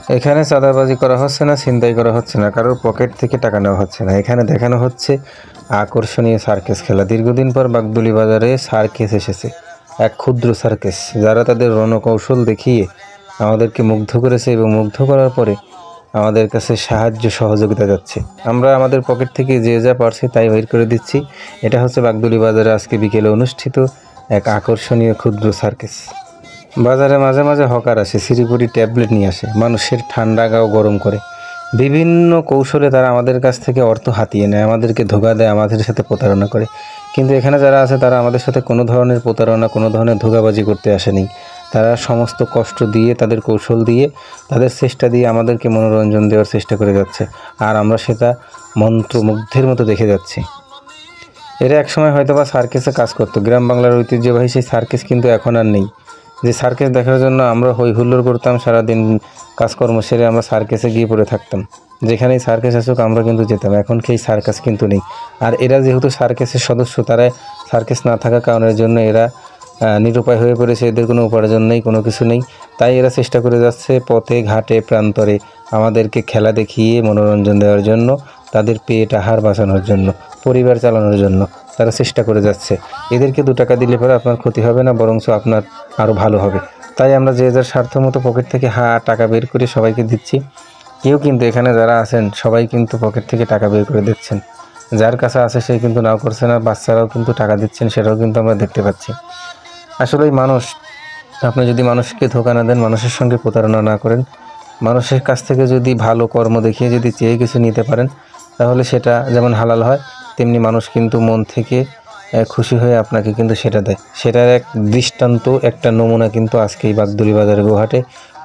এখানে চাঁদাবাজি করা হচ্ছে না, ছিনতাই করা হচ্ছে না, কারোর পকেট থেকে টাকা নেওয়া হচ্ছে না। এখানে দেখানো হচ্ছে আকর্ষণীয় সার্কাস খেলা। দীর্ঘদিন পর বাগদুলি বাজারে সার্কাস এসেছে, এক ক্ষুদ্র সার্কাস, যারা তাদের রণকৌশল দেখিয়ে আমাদেরকে মুগ্ধ করেছে এবং মুগ্ধ করার পরে আমাদের কাছে সাহায্য সহযোগিতা যাচ্ছে। আমরা আমাদের পকেট থেকে যে যা পারছি তাই বের করে দিচ্ছি। এটা হচ্ছে বাগদুলি বাজারে আজকে বিকেলে অনুষ্ঠিত এক আকর্ষণীয় ক্ষুদ্র সার্কাস। বাজারে মাঝে মাঝে হকার আসে, সিরিপুরি ট্যাবলেট নিয়ে আসে, মানুষের ঠান্ডা গাও গরম করে। বিভিন্ন কৌশলে তারা আমাদের কাছ থেকে অর্থ হাতিয়ে নেয়, আমাদেরকে ধোঁকা দেয়, আমাদের সাথে প্রতারণা করে। কিন্তু এখানে যারা আছে তারা আমাদের সাথে কোনো ধরনের প্রতারণা, কোনো ধরনের ধোঁকাবাজি করতে আসেনি। তারা সমস্ত কষ্ট দিয়ে, তাদের কৌশল দিয়ে, তাদের চেষ্টা দিয়ে আমাদেরকে মনোরঞ্জন দেওয়ার চেষ্টা করে যাচ্ছে, আর আমরা সেটা মন্ত্রমুগ্ধের মতো দেখে যাচ্ছি। এরা একসময় হয়তো বা সার্কাসে কাজ করতো। গ্রাম বাংলার ঐতিহ্যবাহী সেই সার্কাস কিন্তু এখন আর নেই। যে সার্কাস দেখার জন্য আমরা হই হুল্লোড় করতাম, সারাদিন কাজকর্ম সেরে আমরা সার্কাসে গিয়ে পড়ে থাকতাম। যেখানেই সার্কাস আসুক আমরা কিন্তু যেতাম। এখন সেই সার্কাস কিন্তু নেই। আর এরা যেহেতু সার্কাসের সদস্য, তারা সার্কাস না থাকার কারণের জন্য এরা নিরুপায় হয়ে পড়েছে। এদের কোনো উপার্জন নেই, কোনো কিছু নেই। তাই এরা চেষ্টা করে যাচ্ছে পথে ঘাটে প্রান্তরে আমাদেরকে খেলা দেখিয়ে মনোরঞ্জন দেওয়ার জন্য, তাদের পেট আহার বাঁচানোর জন্য, পরিবার চালানোর জন্য তারা চেষ্টা করে যাচ্ছে। এদেরকে 2 টাকা দিলে পরে আপনার ক্ষতি হবে না, বরঞ্চ আপনার আরও ভালো হবে। তাই আমরা যে যার স্বার্থ মতো পকেট থেকে টাকা বের করে সবাইকে দিচ্ছি। কেউ কিন্তু এখানে যারা আছেন সবাই কিন্তু পকেট থেকে টাকা বের করে দিচ্ছেন। যার কাছে আছে সে কিন্তু নাও করছে না, বাচ্চারাও কিন্তু টাকা দিচ্ছেন, সেটাও কিন্তু আমরা দেখতে পাচ্ছি। আসলেই মানুষ, আপনি যদি মানুষকে ধোঁকা না দেন, মানুষের সঙ্গে প্রতারণা না করেন, মানুষের কাছ থেকে যদি ভালো কর্ম দেখিয়ে যদি চেয়ে কিছু নিতে পারেন, তাহলে সেটা যেমন হালাল হয়, তেমনি মানুষ কিন্তু মন থেকে খুশি হয়ে আপনাকে কিন্তু সেটা দেয়। সেটার এক দৃষ্টান্ত, একটা নমুনা কিন্তু আজকে এই বাগদুলি বাজারে গোহাটে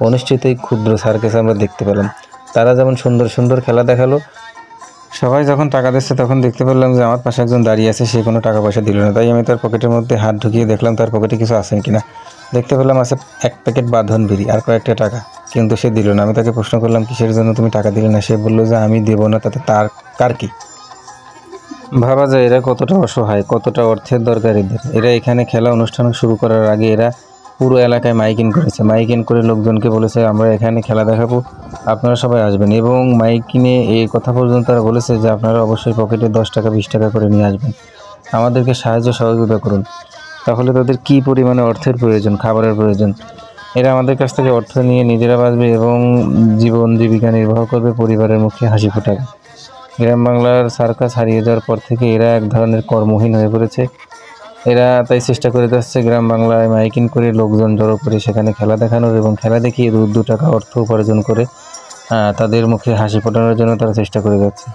অনুষ্ঠিত এই ক্ষুদ্র সার্কাসে আমরা দেখতে পেলাম। তারা যেমন সুন্দর সুন্দর খেলা দেখালো, সবাই যখন টাকা দিচ্ছে তখন দেখতে পেলাম যে আমার পাশে একজন দাঁড়িয়ে আছে, সে কোনো টাকা পয়সা দিল না। তাই আমি তার পকেটের মধ্যে হাত ঢুকিয়ে দেখলাম তার পকেটে কিছু আছে কিনা। দেখতে পেলাম আছে 1 প্যাকেট বাঁধন বিড়ি আর কয়েকটা টাকা, কিন্তু সে দিল না। আমি তাকে প্রশ্ন করলাম, কিসের জন্য তুমি টাকা দিলে না? সে বললো যে আমি দেবো না, তাতে তার কার কি। ভাবা যায় এরা কতটা অসহায়, কতটা অর্থের দরকার এদের। এরা এখানে খেলা অনুষ্ঠান শুরু করার আগে এরা পুরো এলাকায় মাইকিং করেছে। মাইকিং করে লোকজনকে বলেছে আমরা এখানে খেলা দেখাবো, আপনারা সবাই আসবেন। এবং মাইকিংয়ে এই কথা পর্যন্ত তারা বলেছে যে আপনারা অবশ্যই পকেটে 10 টাকা 20 টাকা করে নিয়ে আসবেন, আমাদেরকে সাহায্য সহযোগিতা করুন। তাহলে তাদের কী পরিমাণে অর্থের প্রয়োজন, খাবারের প্রয়োজন। এরা আমাদের কাছ থেকে অর্থ নিয়ে নিজেরা বাঁচবে এবং জীবন জীবিকা নির্বাহ করবে, পরিবারের মুখে হাসি ফোটাবে। গ্রাম বাংলার সার্কাস হারিয়ে যাওয়ার পর থেকে এরা এক ধরনের কর্মহীন হয়ে পড়েছে। এরা তাই চেষ্টা করে যাচ্ছে গ্রাম বাংলায় মাইকিং করে লোকজন জড়ো করে সেখানে খেলা দেখানোর এবং খেলা দেখিয়ে 2 টাকা অর্থ উপার্জন করে তাদের মুখে হাসি ফোটানোর জন্য তারা চেষ্টা করে যাচ্ছে।